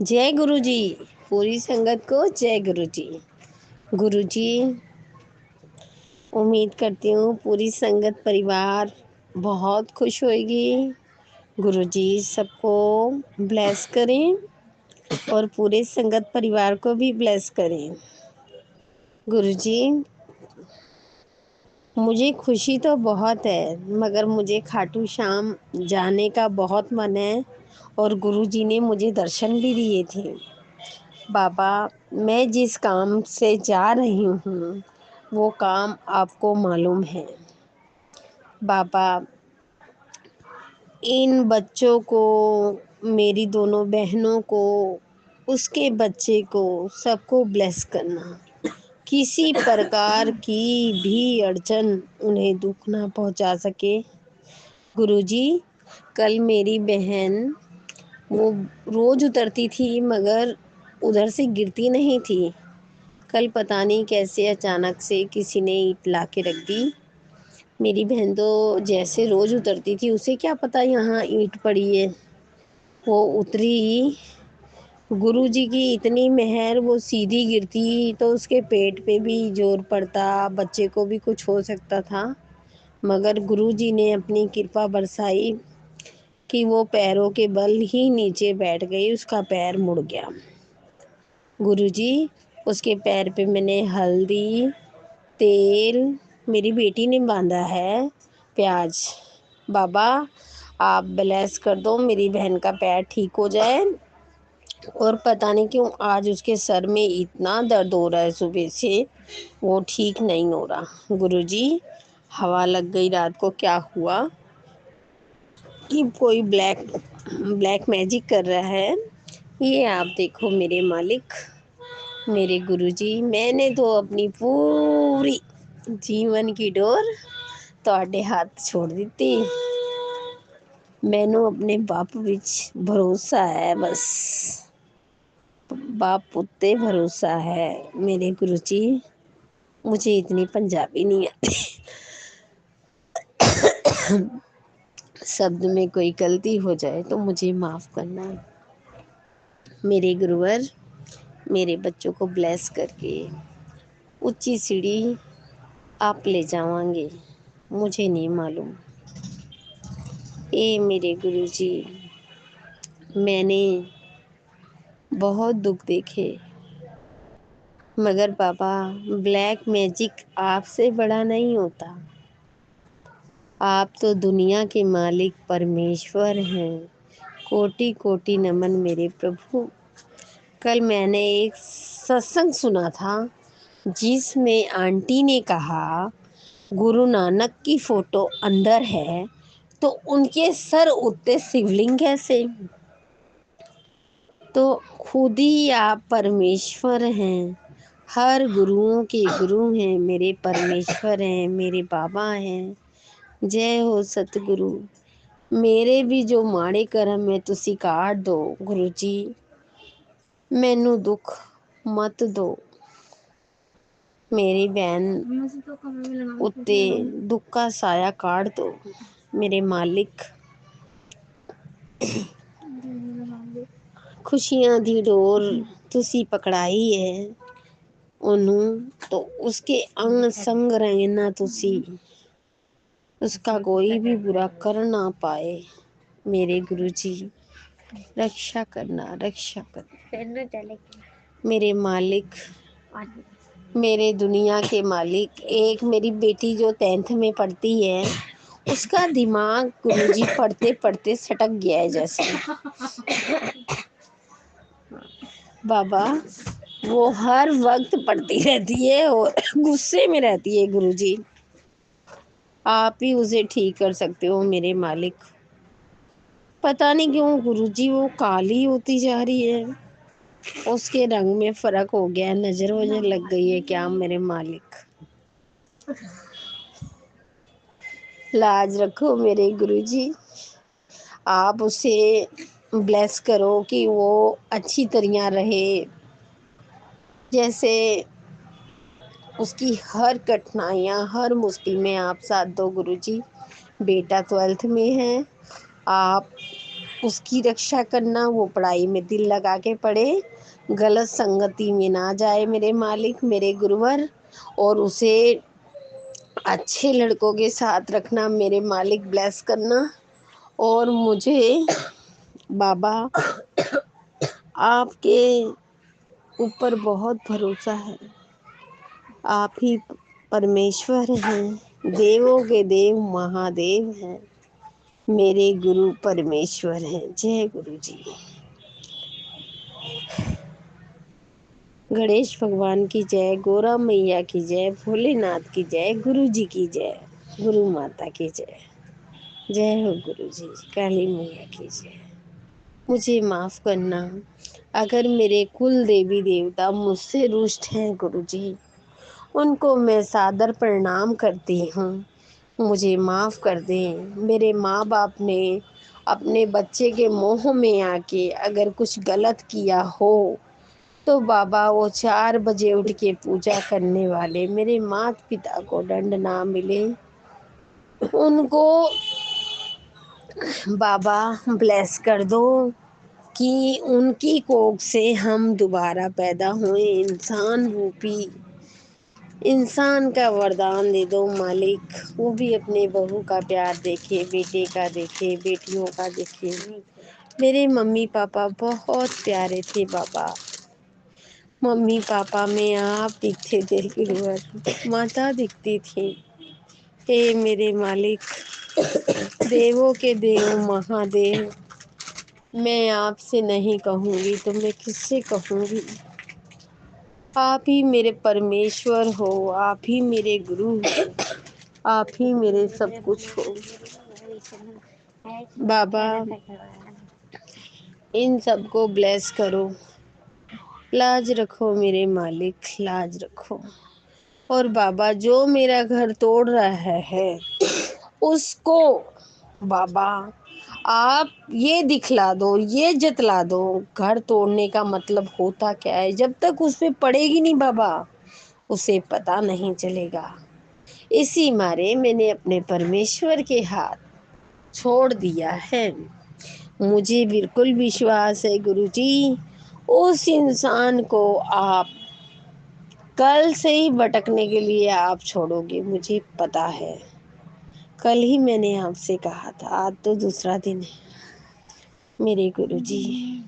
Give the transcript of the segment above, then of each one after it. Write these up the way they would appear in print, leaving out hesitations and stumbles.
जय गुरु जी। पूरी संगत को जय गुरु जी। गुरु जी, उम्मीद करती हूँ पूरी संगत परिवार बहुत खुश होएगी। गुरु जी सबको ब्लेस करें और पूरे संगत परिवार को भी ब्लेस करें। गुरु जी, मुझे खुशी तो बहुत है मगर मुझे खाटू श्याम जाने का बहुत मन है और गुरु जी ने मुझे दर्शन भी दिए थे। बाबा, मैं जिस काम से जा रही हूँ वो काम आपको मालूम है। बाबा, इन बच्चों को, मेरी दोनों बहनों को, उसके बच्चे को, सबको ब्लेस करना। किसी प्रकार की भी अड़चन उन्हें दुख ना पहुंचा सके। गुरुजी, कल मेरी बहन वो रोज उतरती थी मगर उधर से गिरती नहीं थी। कल पता नहीं कैसे अचानक से किसी ने ईंट ला के रख दी। मेरी बहन तो जैसे रोज उतरती थी, उसे क्या पता यहाँ ईंट पड़ी है। वो उतरी, गुरुजी की इतनी मेहर, वो सीधी गिरती तो उसके पेट पे भी जोर पड़ता, बच्चे को भी कुछ हो सकता था। मगर गुरुजी ने अपनी कृपा बरसाई कि वो पैरों के बल ही नीचे बैठ गई, उसका पैर मुड़ गया। गुरुजी, उसके पैर पे मैंने हल्दी, तेल, मेरी बेटी ने बांधा है, प्याज। बाबा, आप ब्लेस कर दो, मेरी बहन का पैर ठीक हो जाए। और पता नहीं क्यों आज उसके सर में इतना दर्द हो रहा है, सुबह से वो ठीक नहीं हो रहा। गुरुजी, हवा लग गई रात को, क्या हुआ कि कोई ब्लैक ब्लैक मैजिक कर रहा है। ये आप देखो मेरे मालिक, मेरे गुरुजी, मैंने तो अपनी पूरी जीवन की डोर ਤੁਹਾਡੇ ਹੱਥ छोड़ ਦਿੱਤੀ। ਮੈਨੂੰ अपने बाप विच भरोसा है, बस बाप उत्ते भरोसा है। मेरे गुरुजी, मुझे इतनी पंजाबी नहीं आती, शब्द में कोई गलती हो जाए तो मुझे माफ़ करना। मेरे गुरुवर, मेरे बच्चों को ब्लेस करके ऊंची सीढ़ी आप ले जावांगे, मुझे नहीं मालूम। ए मेरे गुरुजी, मैंने बहुत दुख देखे मगर बाबा, ब्लैक मैजिक आपसे बड़ा नहीं होता। आप तो दुनिया के मालिक परमेश्वर हैं। कोटि कोटि नमन मेरे प्रभु। कल मैंने एक सत्संग सुना था जिसमें आंटी ने कहा गुरु नानक की फोटो अंदर है तो उनके सर उतने शिवलिंग कैसे। तो खुद ही आप परमेश्वर हैं, हर गुरुओं के गुरु हैं, मेरे परमेश्वर हैं, मेरे बाबा हैं। जय हो सतगुरु। मेरे भी जो माड़े करम है तुसी काट दो गुरु जी, मैनू दुख मत दो। मेरी बहन उत्ते दुख का साया काट दो मेरे मालिक। खुशियां दी डोर तुसी पकड़ाई है ओनू, तो उसके अंग संग रहना तुसी, उसका कोई भी बुरा कर ना पाए। मेरे गुरु जी, रक्षा करना, रक्षा करना मेरे मालिक, मेरे दुनिया के मालिक। एक मेरी बेटी जो 10th में पढ़ती है, उसका दिमाग गुरुजी पढ़ते पढ़ते सटक गया है जैसे। बाबा, वो हर वक्त पढ़ती रहती है और गुस्से में रहती है। गुरुजी, आप ही उसे ठीक कर सकते हो मेरे मालिक। पता नहीं क्यों गुरुजी वो काली होती जा रही है, उसके रंग में फर्क हो गया है, नजर वजर लग गई है क्या मेरे मालिक। लाज रखो मेरे गुरुजी, आप उसे ब्लेस करो कि वो अच्छी तरह रहे। जैसे उसकी हर कठिनाइयाँ, हर मुश्किल में आप साथ दो गुरुजी। बेटा 12th में है, आप उसकी रक्षा करना, वो पढ़ाई में दिल लगा के पढ़े, गलत संगति में ना जाए मेरे मालिक, मेरे गुरुवर, और उसे अच्छे लड़कों के साथ रखना मेरे मालिक, ब्लेस करना। और मुझे बाबा आपके ऊपर बहुत भरोसा है। आप ही परमेश्वर हैं, देवों के देव महादेव हैं, मेरे गुरु परमेश्वर हैं। जय गुरु जी। गणेश भगवान की जय, गोरा मैया की जय, भोलेनाथ की जय, गुरु जी की जय, गुरु माता की जय। जय हो गुरु जी, काली मैया की जय। मुझे माफ करना अगर मेरे कुल देवी देवता मुझसे रुष्ट हैं गुरु जी, उनको मैं सादर प्रणाम करती हूँ। मुझे माफ कर दें। मेरे माँ बाप ने अपने बच्चे के मोह में आके अगर कुछ गलत किया हो तो बाबा वो 4 बजे उठ के पूजा करने वाले मेरे माता पिता को दंड ना मिले, उनको बाबा ब्लेस कर दो कि उनकी कोख से हम दोबारा पैदा हुए, इंसान रूपी इंसान का वरदान दे दो मालिक। वो भी अपने बहू का प्यार देखे, बेटे का देखे, बेटियों का देखे। मेरे मम्मी पापा बहुत प्यारे थे बाबा। मम्मी पापा में आप दिखते थे गुरुवर, माता दिखती थी। हे मेरे मालिक, देवों के देव महादेव, मैं आपसे नहीं कहूँगी तो मैं किससे कहूँगी। आप ही मेरे परमेश्वर हो, आप ही मेरे गुरु हो, आप ही मेरे सब कुछ हो बाबा। इन सबको ब्लेस करो, लाज रखो मेरे मालिक, लाज रखो। और बाबा जो मेरा घर तोड़ रहा है उसको बाबा आप ये दिखला दो, ये जतला दो। घर तोड़ने का मतलब होता क्या है, जब तक उस पे पड़ेगी नहीं बाबा उसे पता नहीं चलेगा। इसी मारे मैंने अपने परमेश्वर के हाथ छोड़ दिया है। मुझे बिल्कुल विश्वास है गुरुजी, उस इंसान को आप कल से ही भटकने के लिए आप छोड़ोगे, मुझे पता है। कल ही मैंने आपसे कहा था, आज तो दूसरा दिन है मेरे गुरुजी।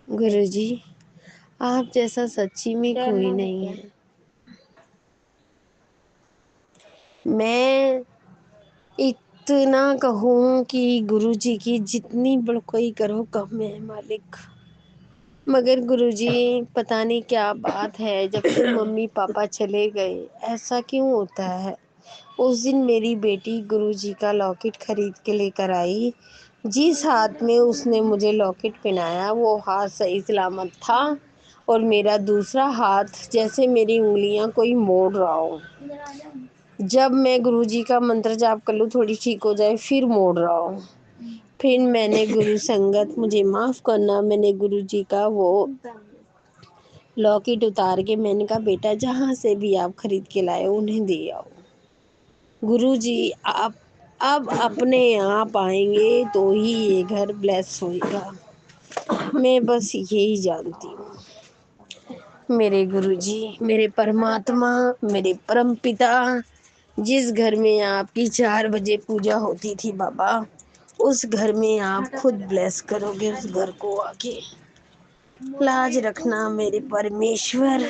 गुरुजी आप जैसा सच्ची में कोई नहीं है। मैं इतना कहूँ कि गुरुजी की जितनी बड़ाई करो कम है मालिक। मगर गुरुजी पता नहीं क्या बात है, जब से मम्मी पापा चले गए ऐसा क्यों होता है। उस दिन मेरी बेटी गुरुजी का लॉकेट खरीद के लेकर आई। जिस हाथ में उसने मुझे लॉकेट पहनाया वो हाथ सही सलामत था, और मेरा दूसरा हाथ जैसे मेरी उंगलियां कोई मोड़ रहा हो। जब मैं गुरुजी का मंत्र जाप कर लूँ थोड़ी ठीक हो जाए फिर मोड़ रहा हो। फिर मैंने गुरु संगत, मुझे माफ करना, मैंने गुरुजी का वो लॉकेट उतार के मैंने कहा बेटा जहाँ से भी आप खरीद के लाए उन्हें दे आओ। गुरुजी आप अब अपने आप आएंगे तो ही ये घर ब्लेस होएगा। मैं बस यही जानती हूँ मेरे गुरुजी, मेरे परमात्मा, मेरे परम पिता। जिस घर में आपकी 4 बजे पूजा होती थी बाबा, उस घर में आप खुद ब्लेस करोगे उस घर को आके। लाज रखना मेरे परमेश्वर,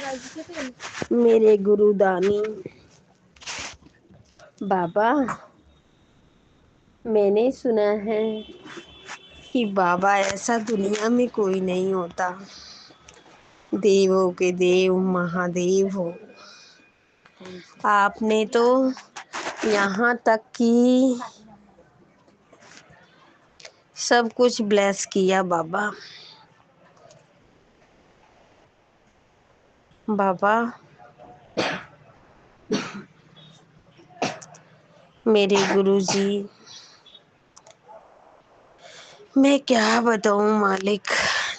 मेरे गुरुदानी बाबा। मैंने सुना है कि बाबा ऐसा दुनिया में कोई नहीं होता, देवों के देव महादेव हो। आपने तो यहाँ तक कि सब कुछ ब्लेस किया बाबा। बाबा मेरे गुरुजी, मैं क्या बताऊं मालिक।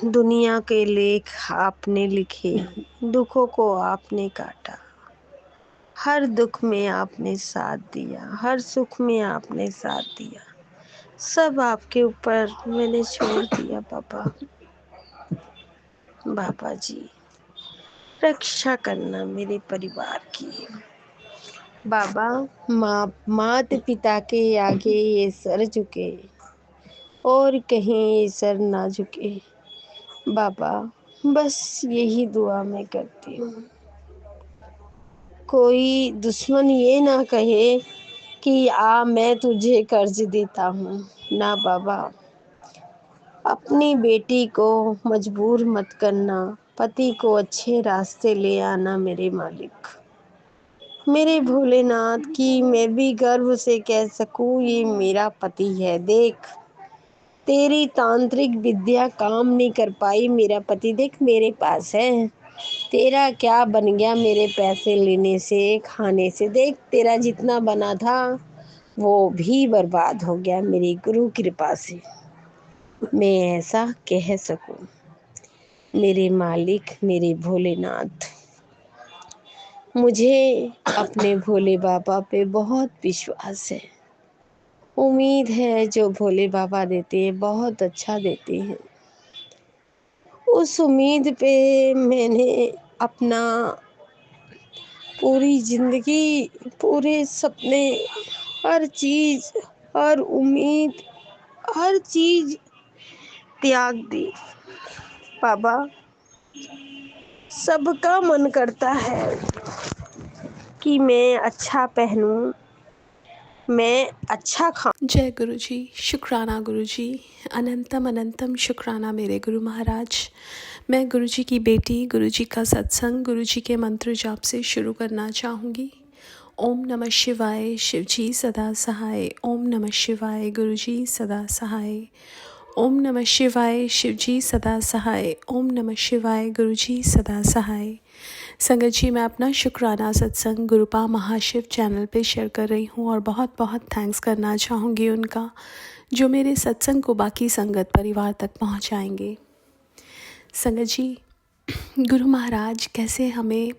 दुनिया के लेख आपने लिखे, दुखों को आपने काटा, हर दुख में आपने साथ दिया, हर सुख में आपने साथ दिया। सब आपके ऊपर मैंने छोड़ दिया बाबा। बाबा जी, रक्षा करना मेरे परिवार की। बाबा, माता पिता के आगे ये सर झुके और कहीं ये सर ना झुके। बाबा, बस यही दुआ मैं करती हूँ। कोई दुश्मन ये ना कहे कि मैं तुझे कर्ज देता हूँ। ना बाबा, अपनी बेटी को मजबूर मत करना, पति को अच्छे रास्ते ले आना मेरे मालिक। मेरे भोलेनाथ की मैं भी गर्व से कह सकूं ये मेरा पति है। देख, तेरी तांत्रिक विद्या काम नहीं कर पाई, मेरा पति देख मेरे पास है। तेरा क्या बन गया मेरे पैसे लेने से, खाने से? देख, तेरा जितना बना था वो भी बर्बाद हो गया मेरी गुरु कृपा से। मैं ऐसा कह सकूं। मेरे मालिक, मेरे भोलेनाथ, मुझे अपने भोले बाबा पे बहुत विश्वास है। उम्मीद है जो भोले बाबा देते हैं बहुत अच्छा देते हैं। उस उम्मीद पे मैंने अपना पूरी जिंदगी, पूरे सपने, हर चीज, हर उम्मीद, हर चीज त्याग दी। बाबा, सबका मन करता है कि मैं अच्छा पहनूं, मैं अच्छा खाऊं। जय गुरु जी, शुक्राना गुरु जी, अनंतम अनंतम शुक्राना मेरे गुरु महाराज। मैं गुरु जी की बेटी, गुरु जी का सत्संग, गुरु जी के मंत्र जाप से शुरू करना चाहूँगी। ओम नमः शिवाय, शिव जी सदा सहाय। ओम नमः शिवाय, गुरु जी सदा सहाय। ओम नमः शिवाय, शिव जी सदा सहाय। ओम नमः शिवाय, गुरु जी सदा सहाय। संगत जी, मैं अपना शुक्राना सत्संग गुरुपा महाशिव चैनल पे शेयर कर रही हूँ और बहुत बहुत थैंक्स करना चाहूँगी उनका, जो मेरे सत्संग को बाकी संगत परिवार तक पहुँचाएंगे। संगत जी, गुरु महाराज कैसे हमें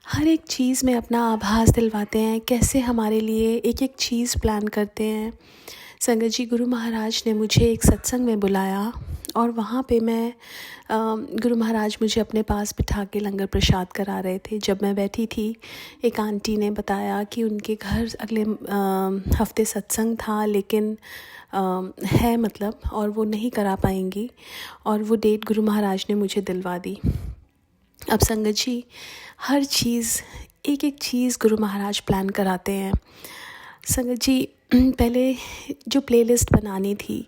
हर एक चीज़ में अपना आभास दिलवाते हैं, कैसे हमारे लिए एक एक चीज़ प्लान करते हैं। संगत जी, गुरु महाराज ने मुझे एक सत्संग में बुलाया और वहाँ पे मैं गुरु महाराज मुझे अपने पास बिठा के लंगर प्रसाद करा रहे थे। जब मैं बैठी थी, एक आंटी ने बताया कि उनके घर अगले हफ्ते सत्संग था, लेकिन है मतलब, और वो नहीं करा पाएंगी, और वो डेट गुरु महाराज ने मुझे दिलवा दी। अब संगत जी, हर चीज़, एक एक चीज़ गुरु महाराज प्लान कराते हैं। संगत जी, पहले जो प्लेलिस्ट बनानी थी,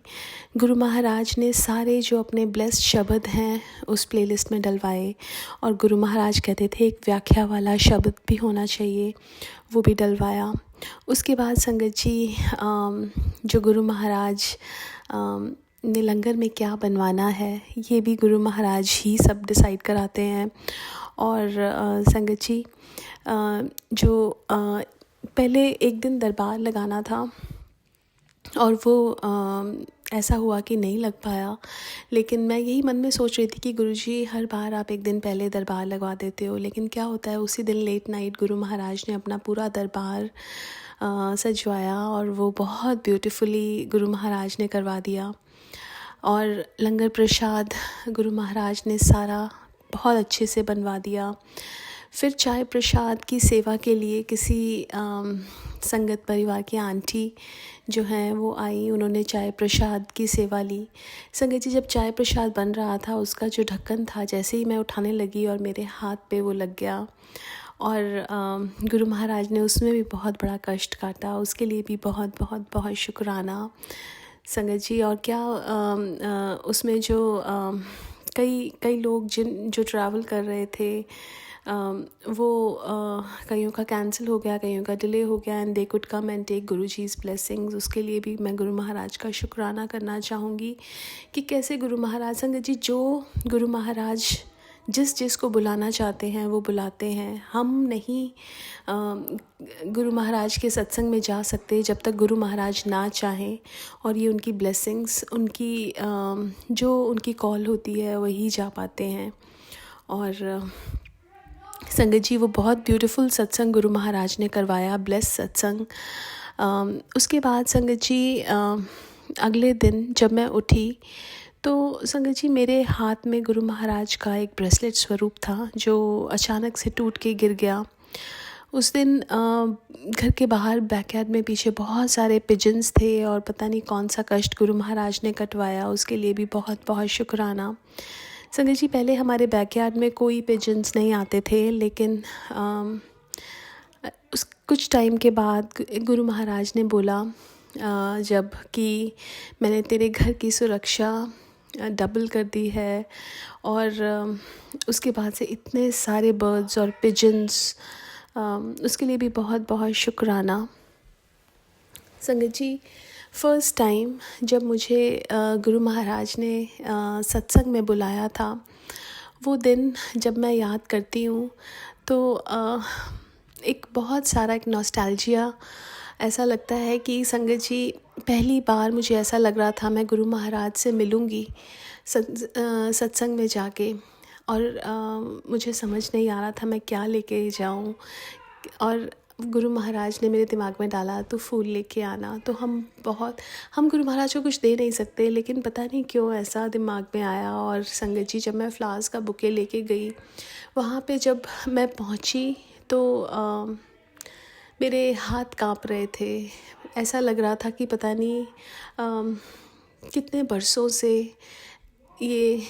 गुरु महाराज ने सारे जो अपने ब्लेस्ड शब्द हैं उस प्लेलिस्ट में डलवाए, और गुरु महाराज कहते थे एक व्याख्या वाला शब्द भी होना चाहिए, वो भी डलवाया। उसके बाद संगत जी, जो गुरु महाराज ने लंगर में क्या बनवाना है, ये भी गुरु महाराज ही सब डिसाइड कराते हैं। और संगत जी, जो पहले एक दिन दरबार लगाना था और वो ऐसा हुआ कि नहीं लग पाया, लेकिन मैं यही मन में सोच रही थी कि गुरुजी हर बार आप एक दिन पहले दरबार लगवा देते हो, लेकिन क्या होता है उसी दिन लेट नाइट गुरु महाराज ने अपना पूरा दरबार सजवाया और वो बहुत ब्यूटीफुली गुरु महाराज ने करवा दिया। और लंगर प्रसाद गुरु महाराज ने सारा बहुत अच्छे से बनवा दिया। फिर चाय प्रसाद की सेवा के लिए किसी संगत परिवार की आंटी जो हैं वो आई, उन्होंने चाय प्रसाद की सेवा ली। संगत जी, जब चाय प्रसाद बन रहा था, उसका जो ढक्कन था, जैसे ही मैं उठाने लगी और मेरे हाथ पे वो लग गया, और गुरु महाराज ने उसमें भी बहुत बड़ा कष्ट काटा, उसके लिए भी बहुत बहुत बहुत शुक्राना संगत जी। और क्या उसमें जो कई लोग जो ट्रैवल कर रहे थे, वो कईयों का कैंसिल हो गया, कईयों का डिले हो गया, and they could come and take guru ji's blessings. उसके लिए भी मैं गुरु महाराज का शुक्राना करना चाहूँगी कि कैसे गुरु महाराज, संगत जी, जो गुरु महाराज जिस को बुलाना चाहते हैं वो बुलाते हैं। हम नहीं गुरु महाराज के सत्संग में जा सकते जब तक गुरु महाराज ना चाहें, और ये उनकी ब्लेसिंग्स, उनकी जो उनकी कॉल होती है वही जा पाते हैं। और संगत जी, वो बहुत ब्यूटीफुल सत्संग गुरु महाराज ने करवाया, ब्लेस सत्संग। उसके बाद संगत जी, अगले दिन जब मैं उठी तो संगत जी मेरे हाथ में गुरु महाराज का एक ब्रेसलेट स्वरूप था जो अचानक से टूट के गिर गया। उस दिन घर के बाहर बैकयार्ड में पीछे बहुत सारे पिजन्स थे और पता नहीं कौन सा कष्ट गुरु महाराज ने कटवाया, उसके लिए भी बहुत बहुत शुक्राना। संगत जी पहले हमारे बैकयार्ड में कोई पिजन्स नहीं आते थे, लेकिन उस कुछ टाइम के बाद गुरु महाराज ने बोला जब कि मैंने तेरे घर की सुरक्षा डबल कर दी है और उसके बाद से इतने सारे बर्ड्स और पिजन्स, उसके लिए भी बहुत बहुत शुक्राना। संगत जी फ़र्स्ट टाइम जब मुझे गुरु महाराज ने सत्संग में बुलाया था, वो दिन जब मैं याद करती हूँ तो एक बहुत सारा एक नॉस्टैल्जिया ऐसा लगता है कि संगत जी पहली बार मुझे ऐसा लग रहा था मैं गुरु महाराज से मिलूँगी सत्संग में जाके, और मुझे समझ नहीं आ रहा था मैं क्या लेके जाऊँ। और गुरु महाराज ने मेरे दिमाग में डाला तो फूल लेके आना। तो हम गुरु महाराज को कुछ दे नहीं सकते, लेकिन पता नहीं क्यों ऐसा दिमाग में आया। और संगत जी जब मैं फ्लावर्स का बुके लेके गई, वहाँ पे जब मैं पहुँची तो मेरे हाथ काँप रहे थे। ऐसा लग रहा था कि पता नहीं कितने बरसों से ये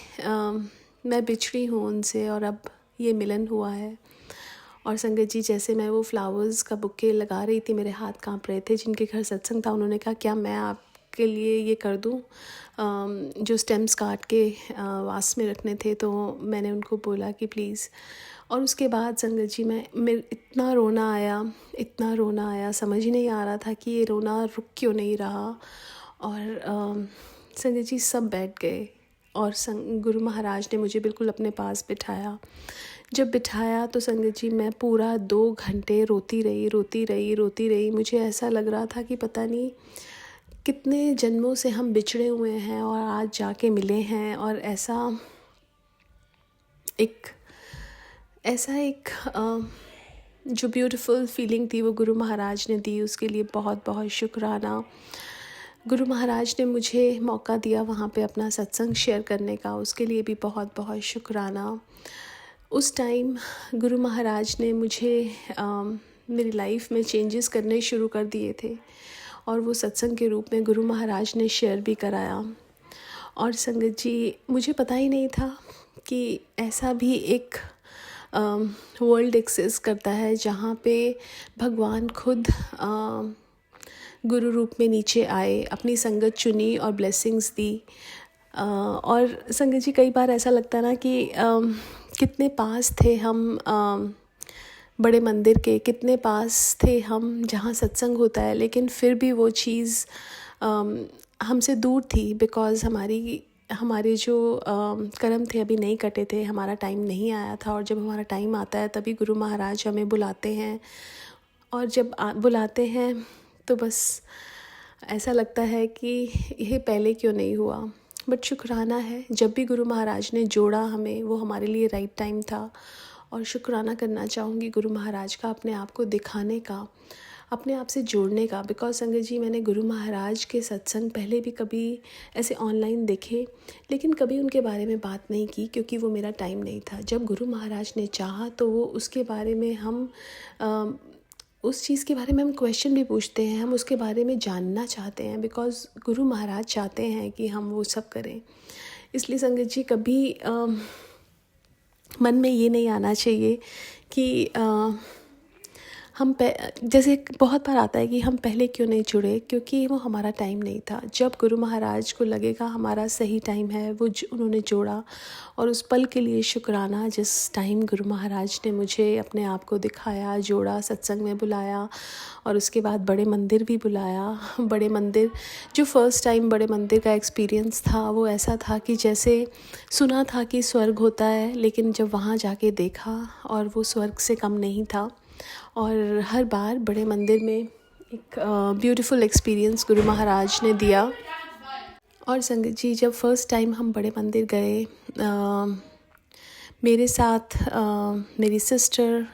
मैं बिछड़ी हूँ उनसे और अब ये मिलन हुआ है। और संगत जी जैसे मैं वो फ्लावर्स का बुके लगा रही थी, मेरे हाथ काँप रहे थे। जिनके घर सत्संग था उन्होंने कहा क्या मैं आपके लिए ये कर दूँ, जो स्टेम्स काट के वास में रखने थे। तो मैंने उनको बोला कि प्लीज़। और उसके बाद संगत जी मेरे इतना रोना आया, समझ ही नहीं आ रहा था कि ये रोना रुक क्यों नहीं रहा। और संगत जी सब बैठ गए और गुरु महाराज ने मुझे बिल्कुल अपने पास बिठाया। जब बिठाया तो संगत जी मैं पूरा 2 घंटे रोती रही। मुझे ऐसा लग रहा था कि पता नहीं कितने जन्मों से हम बिछड़े हुए हैं और आज जाके मिले हैं। और ऐसा एक जो ब्यूटीफुल फीलिंग थी वो गुरु महाराज ने दी, उसके लिए बहुत बहुत शुक्राना। गुरु महाराज ने मुझे मौका दिया वहाँ पे अपना सत्संग शेयर करने का, उसके लिए भी बहुत बहुत शुक्राना। उस टाइम गुरु महाराज ने मुझे मेरी लाइफ में चेंजेस करने शुरू कर दिए थे और वो सत्संग के रूप में गुरु महाराज ने शेयर भी कराया। और संगत जी मुझे पता ही नहीं था कि ऐसा भी एक वर्ल्ड एक्सिस्ट करता है जहाँ पे भगवान खुद गुरु रूप में नीचे आए, अपनी संगत चुनी और ब्लेसिंग्स दी। और संगत जी कई बार ऐसा लगता है ना कि कितने पास थे हम बड़े मंदिर के, कितने पास थे हम जहाँ सत्संग होता है, लेकिन फिर भी वो चीज़ हमसे दूर थी। बिकॉज़ हमारे जो कर्म थे अभी नहीं कटे थे, हमारा टाइम नहीं आया था। और जब हमारा टाइम आता है तभी गुरु महाराज हमें बुलाते हैं। और जब बुलाते हैं तो बस ऐसा लगता है कि यह पहले क्यों नहीं हुआ। बट शुक्राना है, जब भी गुरु महाराज ने जोड़ा हमें वो हमारे लिए राइट टाइम था। और शुक्राना करना चाहूँगी गुरु महाराज का, अपने आप को दिखाने का, अपने आप से जोड़ने का। बिकॉज संगत जी मैंने गुरु महाराज के सत्संग पहले भी कभी ऐसे ऑनलाइन देखे, लेकिन कभी उनके बारे में बात नहीं की क्योंकि वो मेरा टाइम नहीं था। जब गुरु महाराज ने चाहा तो वो उसके बारे में उस चीज़ के बारे में हम क्वेश्चन भी पूछते हैं, हम उसके बारे में जानना चाहते हैं। बिकॉज़ गुरु महाराज चाहते हैं कि हम वो सब करें। इसलिए संगत जी कभी मन में ये नहीं आना चाहिए कि हम जैसे बहुत बार आता है कि हम पहले क्यों नहीं जुड़े, क्योंकि वो हमारा टाइम नहीं था। जब गुरु महाराज को लगेगा हमारा सही टाइम है, वो उन्होंने जोड़ा। और उस पल के लिए शुक्राना जिस टाइम गुरु महाराज ने मुझे अपने आप को दिखाया, जोड़ा, सत्संग में बुलाया और उसके बाद बड़े मंदिर भी बुलाया। बड़े मंदिर जो फर्स्ट टाइम बड़े मंदिर का एक्सपीरियंस था वो ऐसा था कि जैसे सुना था कि स्वर्ग होता है, लेकिन जब वहाँ जाके देखा और वो स्वर्ग से कम नहीं था। और हर बार बड़े मंदिर में एक ब्यूटीफुल एक्सपीरियंस गुरु महाराज ने दिया। और संगत जी जब फर्स्ट टाइम हम बड़े मंदिर गए, मेरे साथ मेरी सिस्टर,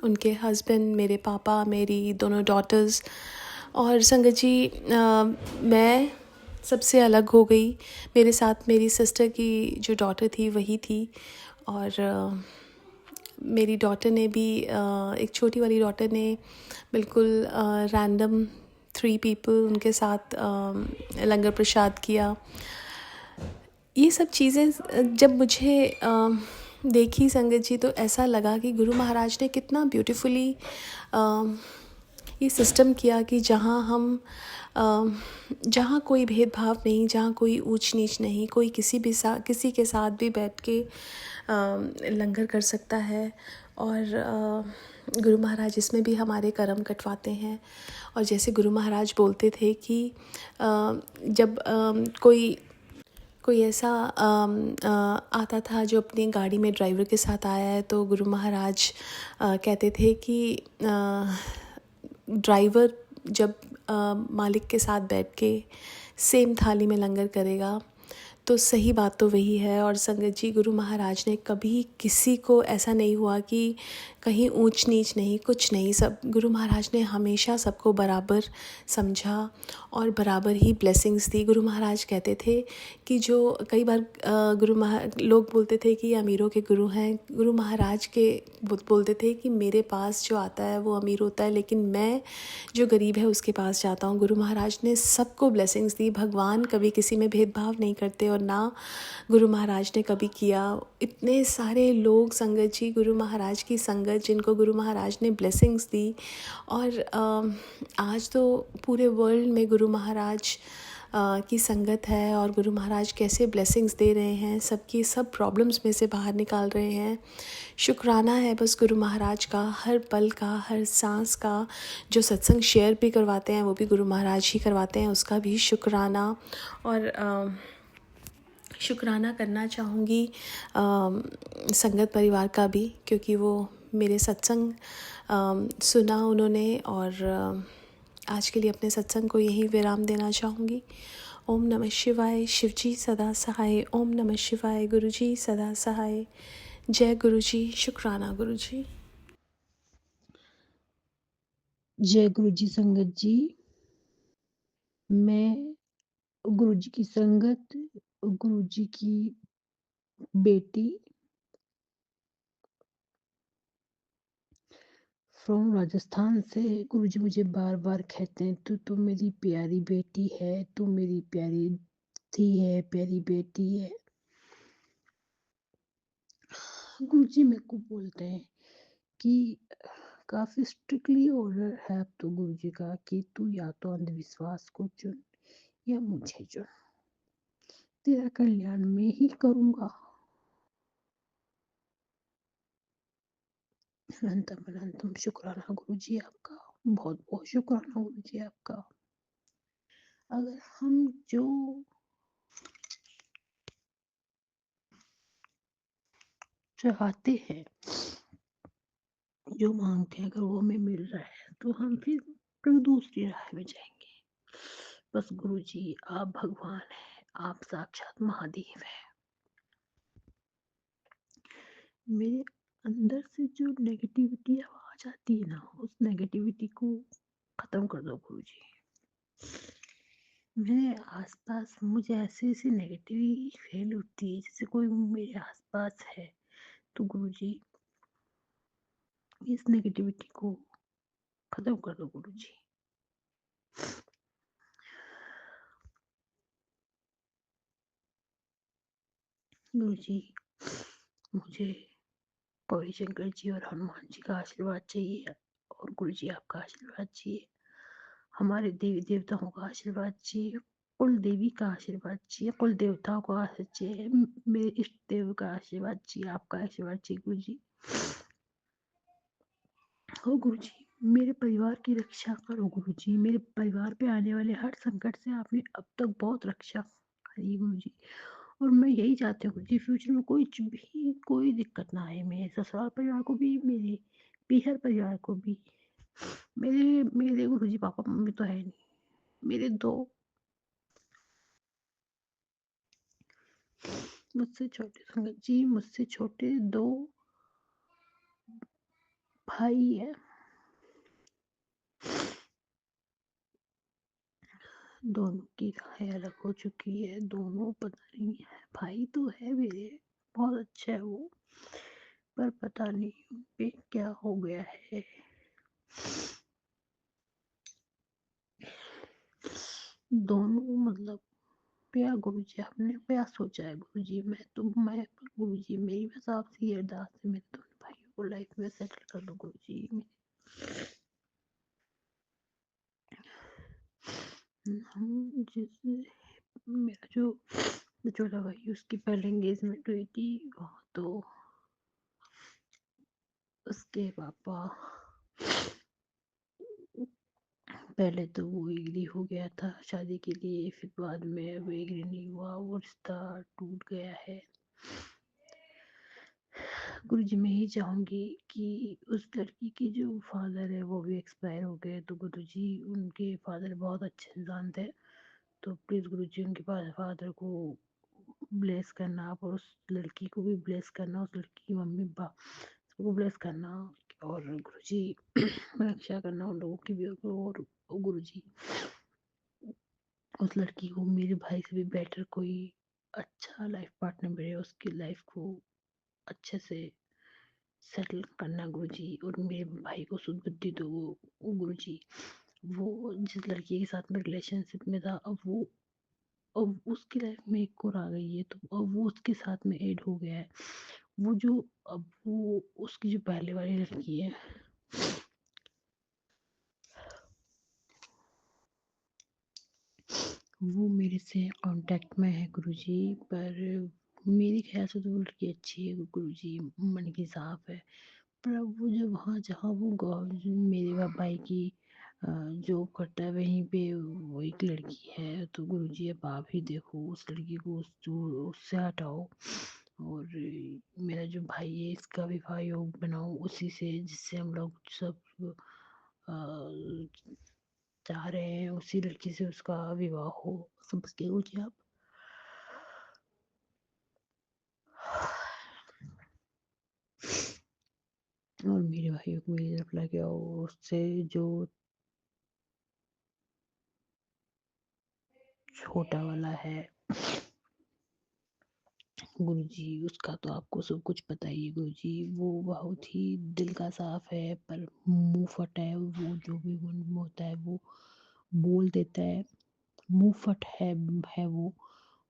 उनके हस्बैंड, मेरे पापा, मेरी दोनों डॉटर्स और संगत जी मैं सबसे अलग हो गई। मेरे साथ मेरी सिस्टर की जो डॉटर थी वही थी, और मेरी डॉटर ने भी एक छोटी वाली डॉटर ने बिल्कुल रैंडम 3 पीपल उनके साथ लंगर प्रसाद किया। ये सब चीज़ें जब मुझे देखी संगत जी, तो ऐसा लगा कि गुरु महाराज ने कितना ब्यूटीफुली ये सिस्टम किया कि जहाँ कोई भेदभाव नहीं, जहाँ कोई ऊंच नीच नहीं, कोई किसी के साथ भी बैठ के लंगर कर सकता है। और गुरु महाराज इसमें भी हमारे कर्म कटवाते हैं। और जैसे गुरु महाराज बोलते थे कि जब कोई ऐसा आता था जो अपनी गाड़ी में ड्राइवर के साथ आया है, तो गुरु महाराज कहते थे कि ड्राइवर जब मालिक के साथ बैठ के सेम थाली में लंगर करेगा, तो सही बात तो वही है। और संगत जी, गुरु महाराज ने कभी किसी को ऐसा नहीं हुआ कि कहीं ऊंच नीच नहीं, कुछ नहीं। सब गुरु महाराज ने हमेशा सबको बराबर समझा और बराबर ही ब्लेसिंग्स दी। गुरु महाराज कहते थे कि जो कई बार लोग बोलते थे कि अमीरों के गुरु हैं, गुरु महाराज के बोलते थे कि मेरे पास जो आता है वो अमीर होता है, लेकिन मैं जो गरीब है उसके पास जाता हूँ। गुरु महाराज ने सबको ब्लेसिंग्स दी। भगवान कभी किसी में भेदभाव नहीं करते, और ना गुरु महाराज ने कभी किया। इतने सारे लोग संगत जी, गुरु महाराज की संगत, जिनको गुरु महाराज ने ब्लेसिंग्स दी। और आज तो पूरे वर्ल्ड में गुरु महाराज की संगत है, और गुरु महाराज कैसे ब्लेसिंग्स दे रहे हैं, सबकी सब प्रॉब्लम्स में से बाहर निकाल रहे हैं। शुक्राना है बस गुरु महाराज का, हर पल का, हर सांस का। जो सत्संग शेयर भी करवाते हैं वो भी गुरु महाराज ही करवाते हैं, उसका भी शुक्राना। और शुक्राना करना चाहूँगी संगत परिवार का भी, क्योंकि वो मेरे सत्संग सुना उन्होंने। और आज के लिए अपने सत्संग को यहीं विराम देना चाहूँगी। ओम नमः शिवाय। शिवजी सदा सहाय। ओम नमः शिवाय। गुरुजी सदा सहाय। जय गुरुजी। शुक्राना गुरुजी। जय गुरु जी संगत जी। मैं गुरु जी की संगत, गुरु जी की बेटी फ्रॉम राजस्थान से। गुरु जी मुझे बार बार कहते हैं, तू मेरी प्यारी बेटी है, तू मेरी प्यारी थी है, प्यारी बेटी है। गुरु जी मेरे को बोलते हैं कि काफी स्ट्रिक्टली ऑर्डर है अब तो गुरु जी का कि तू या तो अंधविश्वास को चुन या मुझे चुन, तेरा कल्याण मैं ही करूंगा। अनंतम अनंतम शुक्राना गुरु जी आपका, बहुत बहुत शुक्राना गुरु जी आपका। अगर हम जो चाहते हैं, जो मांगते हैं, अगर वो हमें मिल रहा है, तो हम फिर कभी दूसरी राह में जाएंगे। बस गुरु जी आप भगवान हैं, आप साक्षात महादेव हैं। मेरे अंदर से जो नेगेटिविटी आवाज आती है ना, उस नेगेटिविटी को खत्म कर दो गुरु जी। मेरे आसपास मुझे ऐसे ऐसे नेगेटिव फील होती है जैसे कोई मेरे आसपास है, तो गुरु जी इस नेगेटिविटी को खत्म कर दो गुरु जी। गुरु जी मुझे गौरी शंकर जी और हनुमान जी का आशीर्वाद चाहिए, और गुरु जी आपका आशीर्वाद चाहिए, हमारे देवी देवताओं का आशीर्वाद चाहिए, कुल देवी का आशीर्वाद चाहिए, कुल देवताओं का आशीर्वाद चाहिए, मेरे इष्ट देव का आशीर्वाद चाहिए, आपका आशीर्वाद चाहिए गुरु जी। हो गुरु जी मेरे परिवार की रक्षा करो गुरु जी, मेरे परिवार पे आने वाले हर संकट से आपने अब तक बहुत रक्षा करी गुरु जी। और मैं यही चाहती हूँ गुरु जी, फ्यूचर में कोई दिक्कत ना आए, मेरे ससुराल परिवार को भी, मेरे पीहर परिवार को भी। मेरे मेरे गुरु जी पापा मम्मी तो है नहीं, मेरे दो मुझसे छोटे संगत जी, मुझसे छोटे दो भाई है, दोनों की राहें अलग हो चुकी है, दोनों पता नहीं है, भाई तो है मेरे, बहुत अच्छा है वो, पर पता नहीं उन पे क्या हो गया है। दोनों मतलब क्या गुरुजी आपने क्या सोचा है गुरुजी, मैं गुरुजी मेरी बस आपसे ये अरदास है, मेरे दोनों भाइयों को लाइफ में सेटल कर दो गुरुजी। हम जिस मेरा जो छोटा भाई उसकी पहले एंगेजमेंट हुई थी, तो उसके पापा पहले तो वो एग्री हो गया था शादी के लिए, फिर बाद में वो एग्री नहीं हुआ, वो रिश्ता टूट गया है। गुरुजी मैं ही चाहूंगी कि उस लड़की के जो फादर है वो भी एक्सपायर हो गए, तो गुरुजी उनके फादर बहुत अच्छे इंसान थे, तो प्लीज़ गुरुजी उनके पास फादर को ब्लेस करना आप, और उस लड़की को भी ब्लेस करना, उस लड़की की मम्मी पापा सबको ब्लेस करना, और गुरुजी रक्षा करना उन लोगों की भी। और गुरुजी उस लड़की को मेरे भाई से भी बेटर कोई अच्छा लाइफ पार्टनर मिले, उसकी लाइफ को अच्छे से सेटल करना गुरुजी, और मेरे भाई को सुबुद्धि दो गुरुजी। वो जिस लड़की के साथ में रिलेशनशिप में था, अब उसकी लाइफ में एक और आ गई है, तो अब वो उसके साथ में ऐड हो गया है। वो जो अब वो उसकी जो पहले वाली लड़की है, वो मेरे से कांटेक्ट में है गुरुजी, पर मेरे ख्याल से तो वो लड़की अच्छी है गुरुजी, मन की साफ है, पर अब वो जो वहाँ जहाँ वो मेरे भाई की जॉब करता है वहीं पे वो एक लड़की है, तो गुरुजी अब आप ही देखो उस लड़की को उससे हटाओ, और मेरा जो भाई है इसका विवाह योग बनाओ उसी से, जिससे हम लोग सब अ, चाह रहे हैं उसी लड़की से उसका विवाह हो, समझ के गुरुजी आप। और मेरे भाइयों को मेरी तरफ लेके आओ, उससे जो छोटा वाला है गुरुजी, उसका तो आपको सब कुछ पता ही है गुरुजी, वो बहुत ही दिल का साफ है, पर मुंह फट है, वो जो भी मन में होता है वो बोल देता है, मुंह फट है वो,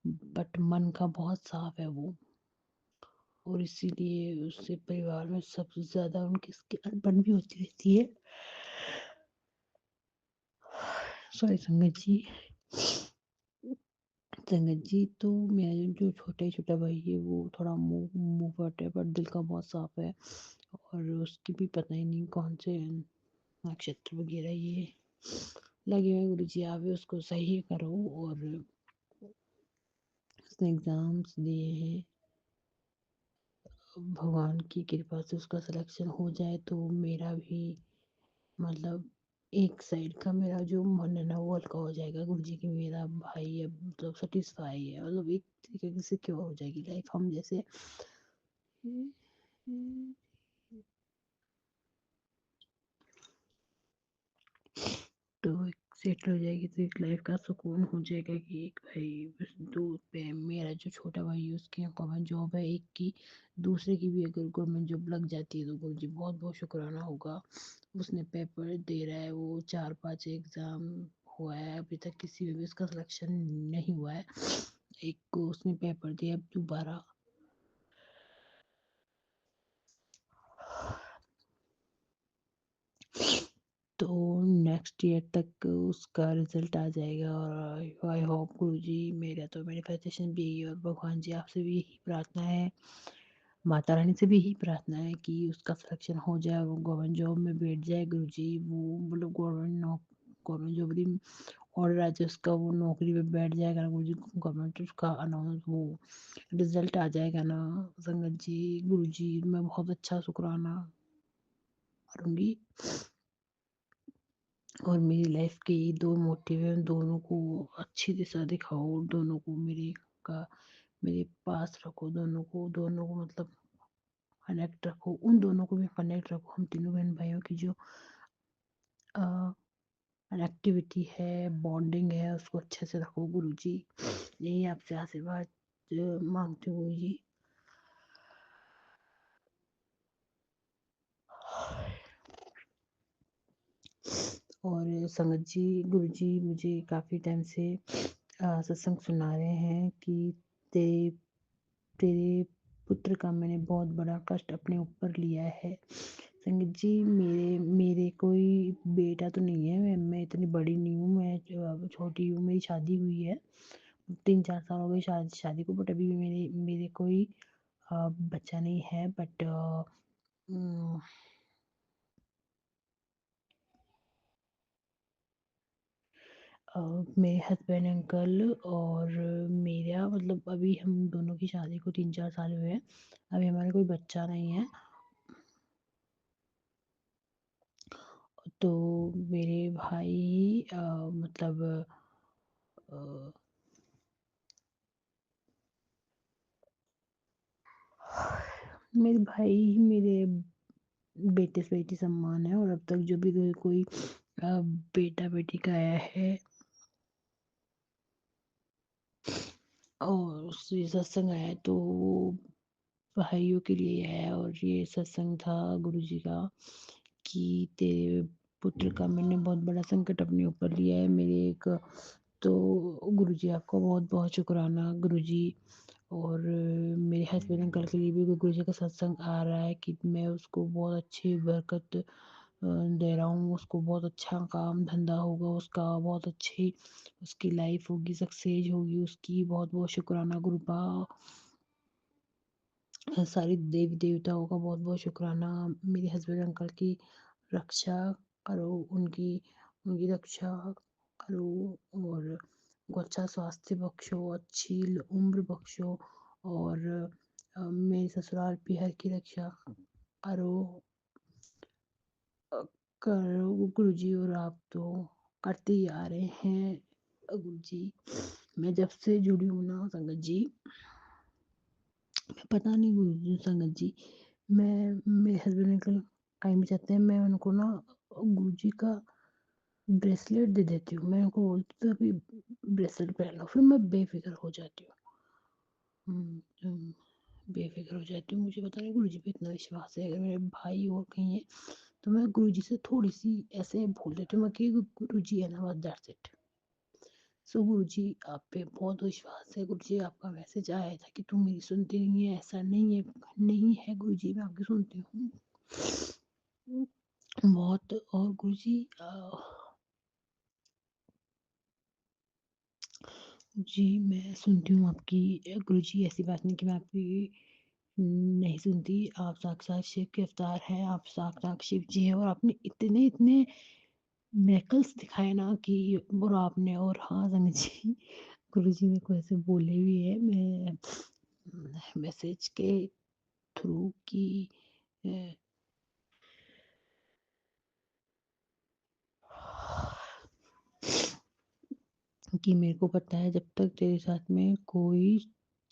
बट मन का बहुत साफ है वो, और इसीलिए उससे परिवार में सबसे ज्यादा उनकी इसकी अनबन भी होती रहती है। सॉरी संगत जी, संगत जी तो मेरा जो छोटा भाई है वो थोड़ा मुंह मुंह फट है, पर दिल का बहुत साफ है, और उसकी भी पता ही नहीं कौन से नक्षत्र वगैरह ये लगे हुए, गुरु जी आप भी उसको सही करो, और उसने एग्जाम्स दिए हैं, भगवान की कृपा से उसका सिलेक्शन हो जाए तो मेरा भी मतलब एक साइड का मेरा जो मन है ना वो हल्का हो जाएगा गुरुजी, की मेरा भाई अब मतलब सेटिस्फाई है, मतलब एक तरीके से सिक्योर हो जाएगी लाइफ, हम जैसे तो सेटल हो जाएगी, तो एक लाइफ का सुकून हो जाएगा कि एक भाई बस दो पे, मेरा जो छोटा भाई है उसकी गवर्नमेंट जॉब है एक की, दूसरे की भी अगर गवर्नमेंट जॉब लग जाती है तो गुरुजी बहुत बहुत शुक्राना होगा। उसने पेपर दे रहा है, वो 4-5 एग्जाम हुआ है, अभी तक किसी में भी उसका सिलेक्शन नहीं हुआ है, एक को उसने पेपर दिया दोबारा, तो नेक्स्ट ईयर तक उसका रिजल्ट आ जाएगा, और आई होप गुरुजी, मेरा तो मैनिफेस्टेशन भी यही है, और भगवान जी आपसे भी यही प्रार्थना है, माता रानी से भी यही प्रार्थना है कि उसका सिलेक्शन हो जाए, वो गवर्नमेंट जॉब में बैठ जाए गुरुजी, वो मतलब गवर्नमेंट जॉब भी ऑर्डर आ जाए उसका, वो नौकरी पे बैठ जाएगा गुरुजी, गवर्नमेंट उसका अनाउंस वो रिजल्ट आ जाएगा ना संगत जी, गुरुजी मैं बहुत अच्छा शुक्राना करूँगी, और मेरी लाइफ के ये दो मोटिव है, उन दोनों को अच्छी दिशा दिखाओ, दोनों को मेरे पास रखो, दोनों को मतलब कनेक्ट रखो, उन दोनों को भी कनेक्ट रखो, हम तीनों बहन भाइयों की जो कनेक्टिविटी है, बॉन्डिंग है, उसको अच्छे से रखो गुरुजी। यही आपसे आशीर्वाद माँगती हूँ गुरुजी। और संगत जी, गुरुजी मुझे काफ़ी टाइम से सत्संग सुना रहे हैं कि तेरे तेरे पुत्र का मैंने बहुत बड़ा कष्ट अपने ऊपर लिया है। संगत जी, मेरे मेरे कोई बेटा तो नहीं है, मैं इतनी बड़ी नहीं हूँ, मैं छोटी हूँ, मेरी शादी हुई है। 3-4 साल हो गए शादी शादी को, बट अभी भी मेरे मेरे कोई बच्चा नहीं है। बट उम, मेरे हस्बैंड अंकल और मेरा मतलब अभी हम दोनों की शादी को 3-4 साल हुए हैं। अभी हमारा कोई बच्चा नहीं है। तो मेरे भाई मतलब अ, मेरे भाई ही मेरे बेटे से बेटी समान है। और अब तक जो भी कोई बेटा बेटी का आया है और ये सत्संग आया है, तो वो भाइयों के लिए आया। और ये सत्संग था गुरुजी का कि तेरे पुत्र का मैंने बहुत बड़ा संकट अपने ऊपर लिया है। मेरे एक तो गुरुजी आपका बहुत बहुत शुक्राना गुरुजी। और मेरे हस्बैंड अंकल के लिए भी गुरुजी का सत्संग आ रहा है कि मैं उसको बहुत अच्छी बरकत दे रहा हूँ। उसको बहुत अच्छा काम धंधा होगा, उसका बहुत अच्छी उसकी लाइफ होगी, सक्सेस होगी उसकी। बहुत बहुत शुक्राना गुरुपा। सारी देवी देवताओं का बहुत बहुत शुक्राना। मेरे हस्बैंड अंकल की रक्षा करो, उनकी उनकी रक्षा करो। और उनको अच्छा स्वास्थ्य बख्शो, अच्छी उम्र बख्शो। और मेरे ससुराल पीहर की रक्षा करो। करो गुरुजी। और आप तो करते ही आ रहे हैं गुरुजी। मैं जब से जुड़ी हूँ ना संगत जी, मैं पता नहीं गुरुजी संगत जी, मैं मेरे हस्बैंड अंकल कहीं भी जाते हैं, मैं उनको ना गुरुजी का ब्रेसलेट दे देती हूँ। मैं उनको बोलती हूँ अभी ब्रेसलेट पहन लो, फिर मैं बेफिक्र हो जाती हूँ। बेफिक्र हो जाती हूँ। मुझे पता नहीं गुरुजी पे इतना विश्वास है। अगर मेरे भाई और कहीं है तो मैं गुरुजी से थोड़ी सी ऐसे बोल देती हूँ मैं कि गुरुजी है ना, बस दैट्स इट। सो गुरुजी आप पे बहुत विश्वास है। गुरुजी आपका मैसेज आया था कि तुम मेरी सुनती नहीं है, ऐसा नहीं है। नहीं है गुरुजी, मैं आपकी सुनती हूँ बहुत। और गुरुजी जी मैं सुनती हूँ आपकी। गुरुजी ऐसी बात नहीं कि मैं आपकी नहीं सुनती। आप साक्षात शिव के अवतार हैं, आप साक्षात शिव जी हैं। और आपने इतने इतने मिरेकल्स दिखाए ना कि और आपने। और हाँ संगत जी, गुरुजी मेरे को ऐसे बोले भी है, मैं मैसेज के थ्रू कि अ, कि मेरे को पता है जब तक तेरे साथ में कोई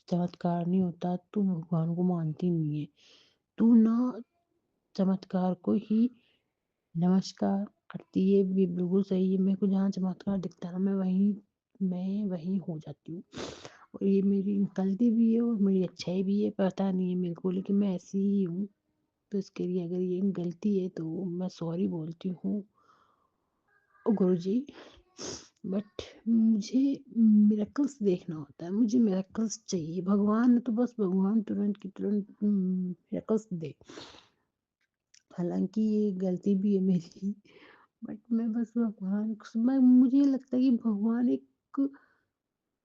चमत्कार नहीं होता तू भगवान को मानती नहीं है। तू ना चमत्कार को ही नमस्कार करती है। ये बिल्कुल सही है। मेरे को जहाँ चमत्कार दिखता है ना, मैं वहीं हो जाती हूँ। और ये मेरी गलती भी है और मेरी अच्छाई भी है, पता नहीं है मेरे को, लेकिन मैं ऐसी ही हूँ। तो इसके लिए अगर ये गलती है तो मैं सॉरी बोलती हूँ गुरुजी। बट मुझे मिरेकल्स देखना होता है, मुझे मिरेकल्स चाहिए। भगवान है तो बस भगवान तुरंत की तुरंत मिरेकल्स दे। हालांकि ये गलती भी है मेरी, बट मैं बस भगवान मैं मुझे लगता है कि भगवान एक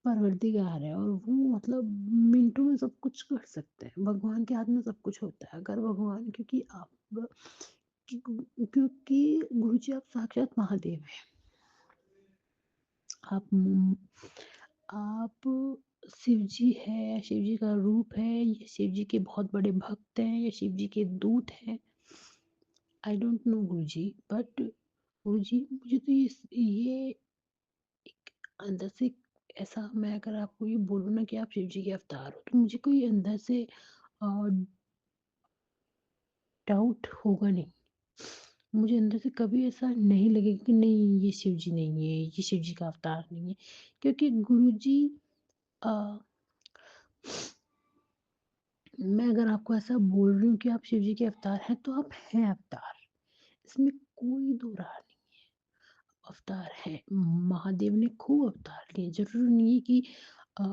परवरदिगार है और वो मतलब मिनटों में सब कुछ कर सकते हैं। भगवान के हाथ में सब कुछ होता है। अगर भगवान क्योंकि आप क्योंकि गुरु जी आप साक्षात महादेव हैं। आप शिव जी है, शिव जी का रूप है, ये शिव जी के बहुत बड़े भक्त हैं, या शिव जी के दूत हैं। I don't know Guruji. But Guruji मुझे तो ये अंदर से ऐसा, मैं अगर आपको ये बोलूँ ना कि आप शिव जी के अवतार हो, तो मुझे कोई अंदर से डाउट होगा नहीं। मुझे अंदर से कभी ऐसा नहीं लगेगा कि नहीं ये शिव जी नहीं है, ये शिव जी का अवतार नहीं है। क्योंकि गुरुजी अ, मैं अगर आपको ऐसा बोल रही हूँ कि आप शिव जी के अवतार हैं, तो आप हैं अवतार। इसमें कोई दो राह नहीं। अवतार हैं। महादेव ने खूब अवतार लिए। ज़रूरी नहीं है कि अ,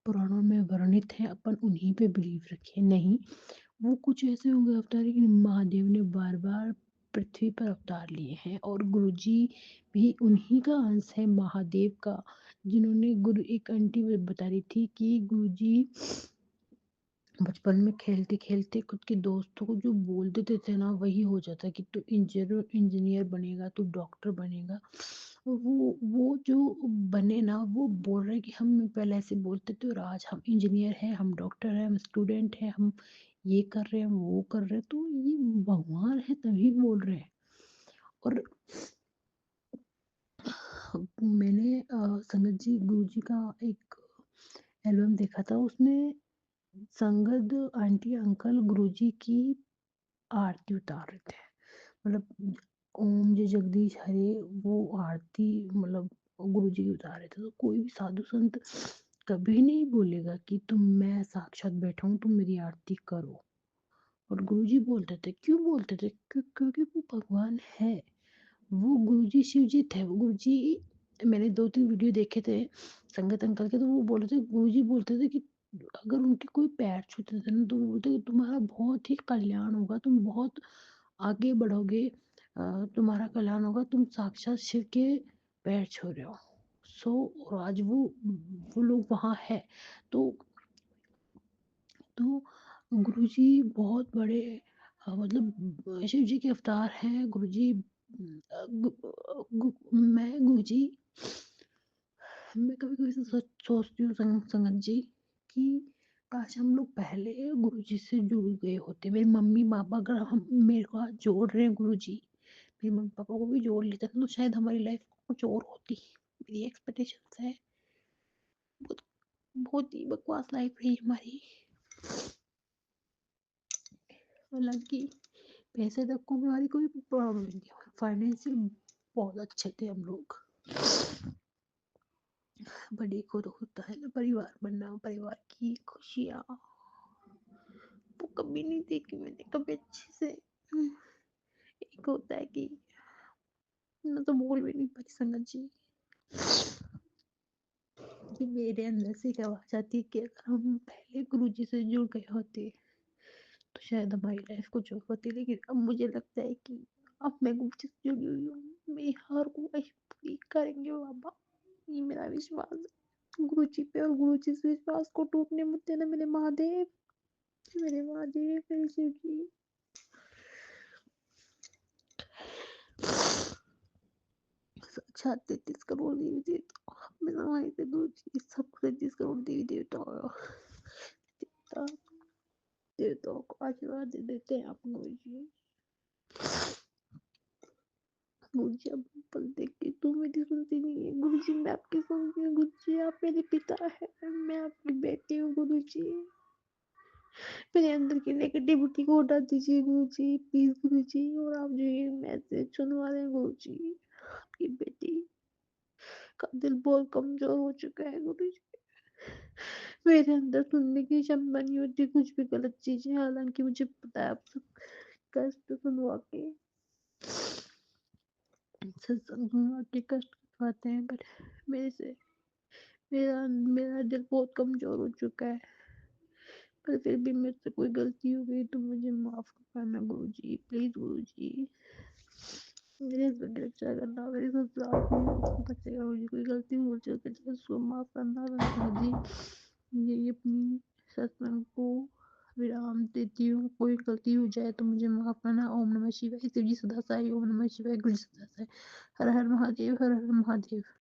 पुराणों में वर्णित हैं, अपन उन्हीं पे बिलीव रखें, नहीं। वो कुछ ऐसे होंगे अवतार, लेकिन महादेव ने बार-बार पृथ्वी पर अवतार लिए हैं और गुरुजी भी उन्हीं का अंश है, महादेव का। जिन्होंने गुरु एक आंटी बता रही थी कि गुरुजी बचपन में खेलते-खेलते खुद के दोस्तों को जो बोल देते थे ना, वही हो जाता कि तू इंजीनियर बनेगा, तू डॉक्टर बनेगा। वो जो बने ना, वो बोल रहे हैं कि हम पहले ऐसे बोलते थे और आज हम इंजीनियर हैं, हम डॉक्टर हैं, हम स्टूडेंट हैं, हम ये कर रहे हैं, हम वो कर रहे हैं। तो ये भगवान है तभी बोल रहे हैं। और मैंने संगत जी गुरुजी का एक एल्बम देखा था, उसमें संगत आंटी अंकल गुरुजी की आरती उतार रहे थे। मतलब ओम जय जगदीश हरे, वो आरती मतलब गुरुजी की उतार रहे थे। तो कोई भी साधु संत कभी नहीं बोलेगा कि तुम मैं साक्षात बैठा हूँ, तुम मेरी आरती करो। और गुरुजी बोलते थे, क्यों बोलते थे? क्योंकि वो भगवान है। वो गुरुजी शिव जी थे। वो गुरुजी, मैंने 2-3 वीडियो देखे थे संगत अंकल के, तो वो बोल रहे थे, गुरुजी बोलते थे कि अगर उनके कोई पैर छूते थे ना, तो वो बोलते कि तुम्हारा बहुत ही कल्याण होगा, तुम बहुत आगे बढ़ोगे, तुम्हारा कल्याण होगा, तुम साक्षात शिव के पैर छू रहे हो। सो और आज वो लोग वहाँ है। तो तो गुरुजी बहुत बड़े शिव जी के अवतार हैं। गुरुजी मैं गुरुजी, मैं कभी-कभी से सोचती हूँ संगत जी कि काश हम लोग पहले गुरुजी से जुड़ गए होते। मेरी मम्मी-पापा अगर हम मेरे को आज जोड़ रहे हैं गुरुजी, मेरे मम्मी-पापा को भी जोड़ लेते तो शायद हमारी लाइफ कुछ और होती। मेरी एक्सपेक्टेशंस है, बहुत बहुत ही बकवास लाइफ रही हमारी। हालाँकि पैसे तक को हमारी कोई प्रॉब्लम नहीं थी। फाइनेंशियल बहुत अच्छे थे हम लोग। बट एक और होता है ना परिवार बनना, परिवार की खुशियाँ, वो कभी नहीं देखी मैंने कभी अच्छे से। एक होता है कि मैं तो बोल भी नहीं पाती संगत जी कि मेरे अंदर से एक आवाज़ आती है कि अगर हम पहले गुरुजी से जुड़ गए होते, तो शायद हमारी लाइफ कुछ और होती। लेकिन अब मुझे लगता है कि अब मैं गुरुजी से जुड़ी हुई हूँ, मेरी हर ख्वाहिश पूरी करेंगे बाबा, ये मेरा विश्वास है गुरुजी पे। और गुरुजी से विश्वास को टूटने मत देना मेरे महादेव, मेरे महादेव, मेरे शिव जी। साक्षात 33 करोड़ देवी देवता, मेरा हमारे पे गुरुजी सब 33 करोड़ देवी देवता देवता देवताओं को आशीर्वाद दे देते हैं आप गुरुजी। गुरुजी अब पल देख के तू मेरी सुनती नहीं है गुरुजी, मैं आपकी सुनती हूँ गुरुजी, आप मेरे पिता है, मैं आपकी बेटी हूँ गुरुजी। मेरे अंदर की नेगेटिविटी को हटा दीजिए गुरुजी, प्लीज गुरुजी। और आप जो ये मैसेज सुनवा रहे हैं गुरुजी, आपकी बेटी का दिल बहुत कमजोर हो चुका है गुरुजी। मेरे अंदर सुनने की क्षमता नहीं होती कुछ भी गलत चीजें, हालांकि मुझे पता है आप सब कष्ट सुनवा के सत्संग सुनवा के कष्ट करवाते हैं, बट मेरे से मेरा मेरा दिल बहुत कमजोर हो चुका है। पर फिर भी मेरे से कोई गलती हो गई तो मुझे माफ करना गुरुजी, प्लीज गुरुजी। मेरे हस्बैंड की रक्षा करना, मेरे ससुराल की रक्षा करना, मुझे कोई गलती भूल चूक है तो उसको माफ करना गुरुजी। यही अपनी सत्संग को विराम देती हूँ। कोई गलती हो जाए तो मुझे माफ करना। ओम नमः शिवाय। शिव जी सदा सहाय। ओम नमः शिवाय। गुरु जी सदा सहाय। हर हर महादेव, हर हर महादेव।